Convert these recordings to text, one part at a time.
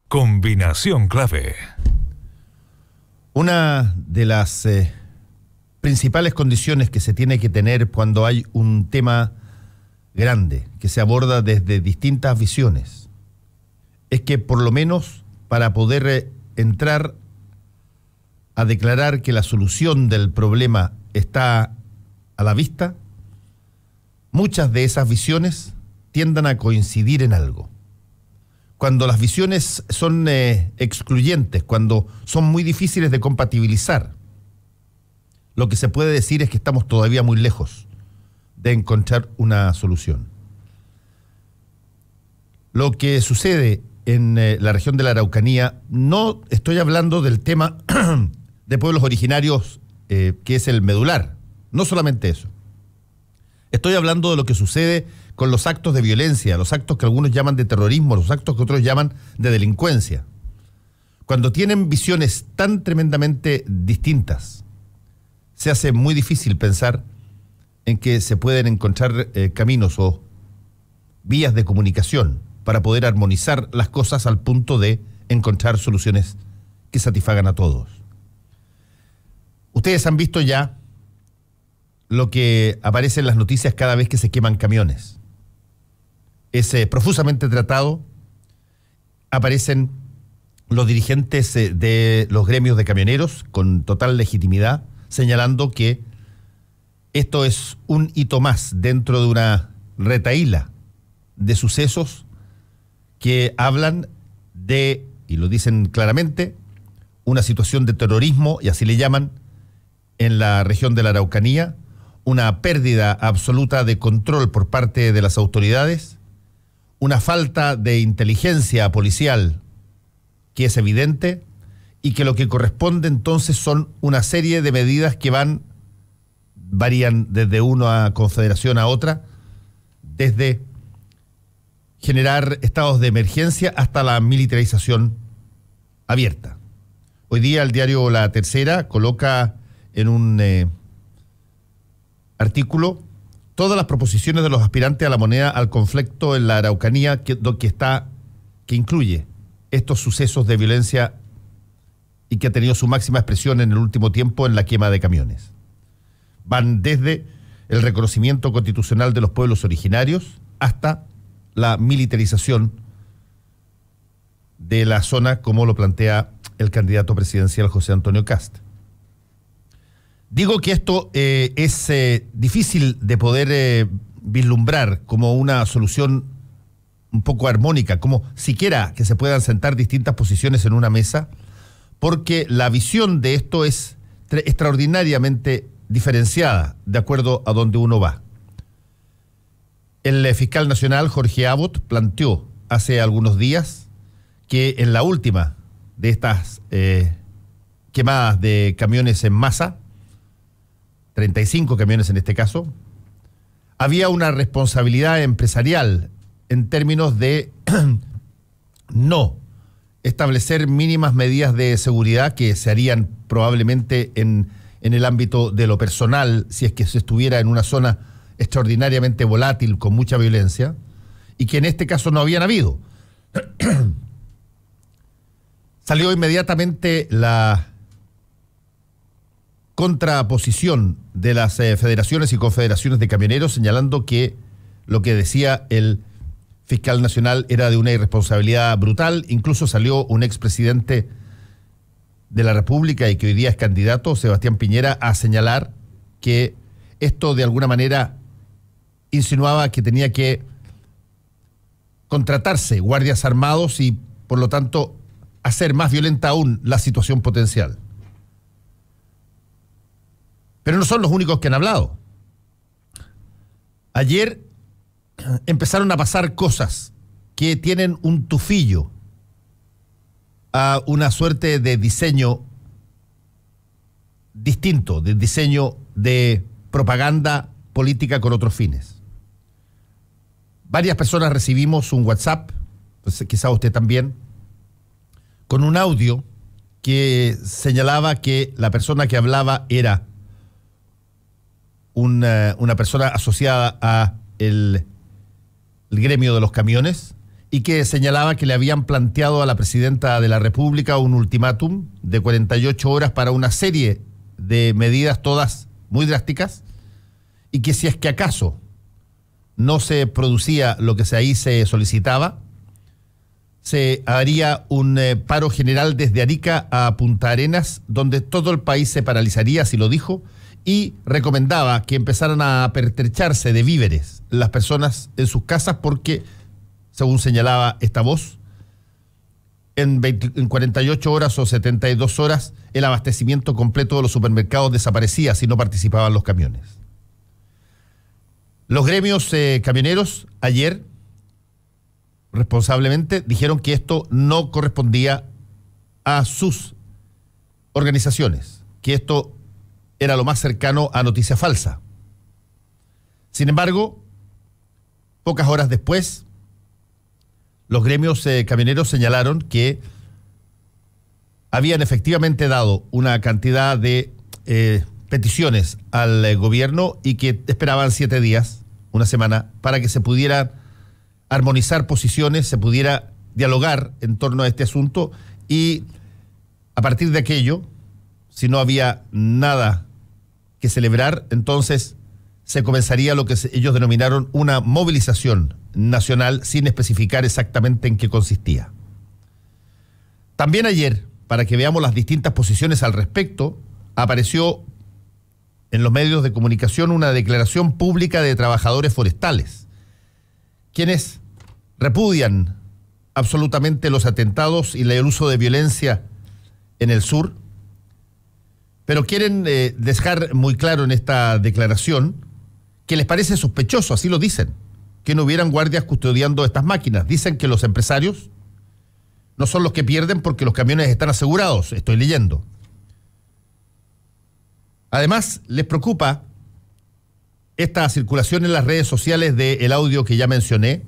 Combinación clave. Una de las principales condiciones que se tiene que tener cuando hay un tema grande que se aborda desde distintas visiones es que por lo menos para poder entrar a declarar que la solución del problema está a la vista, muchas de esas visiones tiendan a coincidir en algo. Cuando las visiones son excluyentes, cuando son muy difíciles de compatibilizar, lo que se puede decir es que estamos todavía muy lejos de encontrar una solución. Lo que sucede en la región de la Araucanía, no estoy hablando del tema de pueblos originarios, que es el medular, no solamente eso. Estoy hablando de lo que sucede con los actos de violencia, los actos que algunos llaman de terrorismo, los actos que otros llaman de delincuencia. Cuando tienen visiones tan tremendamente distintas, se hace muy difícil pensar en que se pueden encontrar caminos o vías de comunicación para poder armonizar las cosas al punto de encontrar soluciones que satisfagan a todos. Ustedes han visto ya lo que aparece en las noticias cada vez que se queman camiones. Es profusamente tratado. Aparecen los dirigentes de los gremios de camioneros con total legitimidad, señalando que esto es un hito más dentro de una retahíla de sucesos que hablan de, y lo dicen claramente, una situación de terrorismo, y así le llaman, en la región de la Araucanía, una pérdida absoluta de control por parte de las autoridades, una falta de inteligencia policial que es evidente, y que lo que corresponde entonces son una serie de medidas que varían desde una confederación a otra, desde generar estados de emergencia hasta la militarización abierta. Hoy día el diario La Tercera coloca en un artículo todas las proposiciones de los aspirantes a la moneda al conflicto en la Araucanía que incluye estos sucesos de violencia y que ha tenido su máxima expresión en el último tiempo en la quema de camiones. Van desde el reconocimiento constitucional de los pueblos originarios hasta la militarización de la zona, como lo plantea el candidato presidencial José Antonio Kast. Digo que esto es difícil de poder vislumbrar como una solución un poco armónica, como siquiera que se puedan sentar distintas posiciones en una mesa, porque la visión de esto es extraordinariamente diferenciada de acuerdo a donde uno va. El fiscal nacional Jorge Abbott planteó hace algunos días que en la última de estas quemadas de camiones en masa, 35 camiones en este caso, había una responsabilidad empresarial en términos de no establecer mínimas medidas de seguridad que se harían probablemente en el ámbito de lo personal, si es que se estuviera en una zona extraordinariamente volátil, con mucha violencia, y que en este caso no habían habido. Salió inmediatamente la contraposición de las federaciones y confederaciones de camioneros, señalando que lo que decía el fiscal nacional era de una irresponsabilidad brutal. Incluso salió un expresidente de la República y que hoy día es candidato, Sebastián Piñera, a señalar que esto de alguna manera insinuaba que tenía que contratarse guardias armados y por lo tanto hacer más violenta aún la situación potencial. Pero no son los únicos que han hablado. Ayer empezaron a pasar cosas que tienen un tufillo a una suerte de diseño distinto, de diseño de propaganda política con otros fines. Varias personas recibimos un WhatsApp, pues quizá usted también, con un audio que señalaba que la persona que hablaba era una persona asociada a el gremio de los camiones y que señalaba que le habían planteado a la presidenta de la República un ultimátum de 48 horas para una serie de medidas, todas muy drásticas, y que si es que acaso no se producía lo que ahí se solicitaba, se haría un paro general desde Arica a Punta Arenas, donde todo el país se paralizaría, así lo dijo, y recomendaba que empezaran a pertrecharse de víveres las personas en sus casas porque, según señalaba esta voz, en 48 horas o 72 horas el abastecimiento completo de los supermercados desaparecía si no participaban los camiones. Los gremios camioneros ayer responsablemente dijeron que esto no correspondía a sus organizaciones, que esto era lo más cercano a noticia falsa. Sin embargo, pocas horas después, los gremios camioneros señalaron que habían efectivamente dado una cantidad de peticiones al gobierno y que esperaban 7 días, una semana, para que se pudieran armonizar posiciones, se pudiera dialogar en torno a este asunto, y a partir de aquello, si no había nada que celebrar, entonces se comenzaría lo que ellos denominaron una movilización nacional sin especificar exactamente en qué consistía. También ayer, para que veamos las distintas posiciones al respecto, apareció en los medios de comunicación una declaración pública de trabajadores forestales, quienes repudian absolutamente los atentados y el uso de violencia en el sur, pero quieren dejar muy claro en esta declaración que les parece sospechoso, así lo dicen, que no hubieran guardias custodiando estas máquinas. Dicen que los empresarios no son los que pierden porque los camiones están asegurados, estoy leyendo. Además, les preocupa esta circulación en las redes sociales del audio que ya mencioné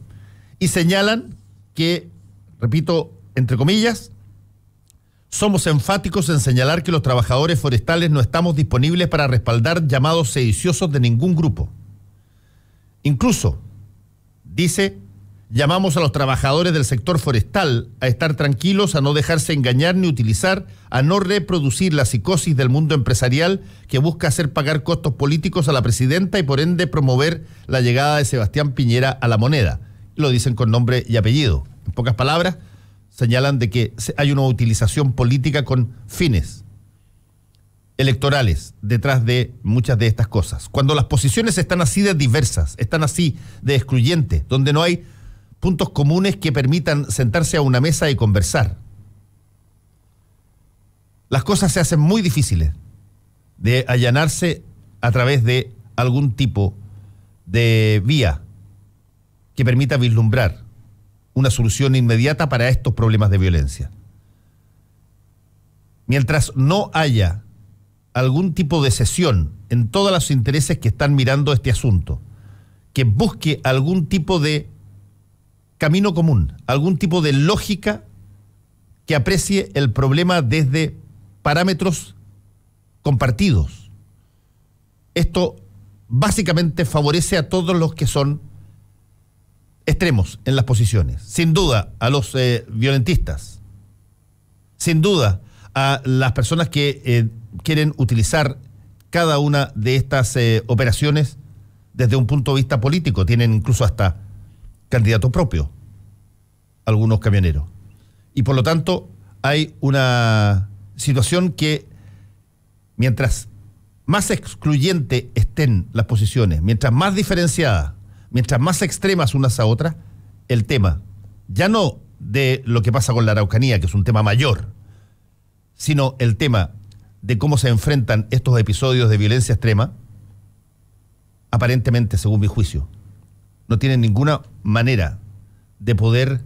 y señalan que, repito, entre comillas, somos enfáticos en señalar que los trabajadores forestales no estamos disponibles para respaldar llamados sediciosos de ningún grupo. Incluso, dice, llamamos a los trabajadores del sector forestal a estar tranquilos, a no dejarse engañar ni utilizar, a no reproducir la psicosis del mundo empresarial que busca hacer pagar costos políticos a la presidenta y por ende promover la llegada de Sebastián Piñera a la moneda. Lo dicen con nombre y apellido. En pocas palabras, señalan de que hay una utilización política con fines electorales detrás de muchas de estas cosas. Cuando las posiciones están así de diversas, están así de excluyentes, donde no hay puntos comunes que permitan sentarse a una mesa y conversar, las cosas se hacen muy difíciles de allanarse a través de algún tipo de vía que permita vislumbrar una solución inmediata para estos problemas de violencia. Mientras no haya algún tipo de cesión en todos los intereses que están mirando este asunto, que busque algún tipo de camino común, algún tipo de lógica que aprecie el problema desde parámetros compartidos. Esto básicamente favorece a todos los que son extremos en las posiciones. Sin duda a los violentistas, sin duda a las personas que quieren utilizar cada una de estas operaciones desde un punto de vista político. Tienen incluso hasta candidato propio algunos camioneros. Y por lo tanto hay una situación que, mientras más excluyente estén las posiciones, mientras más diferenciadas, mientras más extremas unas a otras, el tema, ya no de lo que pasa con la Araucanía, que es un tema mayor, sino el tema de cómo se enfrentan estos episodios de violencia extrema, aparentemente, según mi juicio, no tienen ninguna manera de poder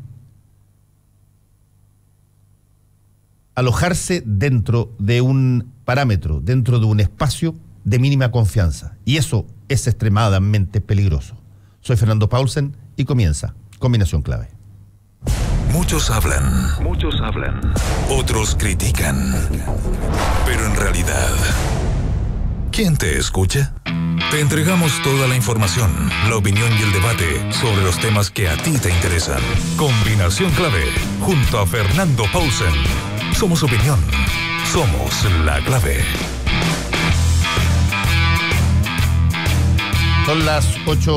alojarse dentro de un parámetro, dentro de un espacio de mínima confianza. Y eso es extremadamente peligroso. Soy Fernando Paulsen y comienza Combinación Clave. Muchos hablan, otros critican, pero en realidad, ¿quién te escucha? Te entregamos toda la información, la opinión y el debate sobre los temas que a ti te interesan. Combinación Clave, junto a Fernando Paulsen. Somos opinión. Somos la clave. Son las 8.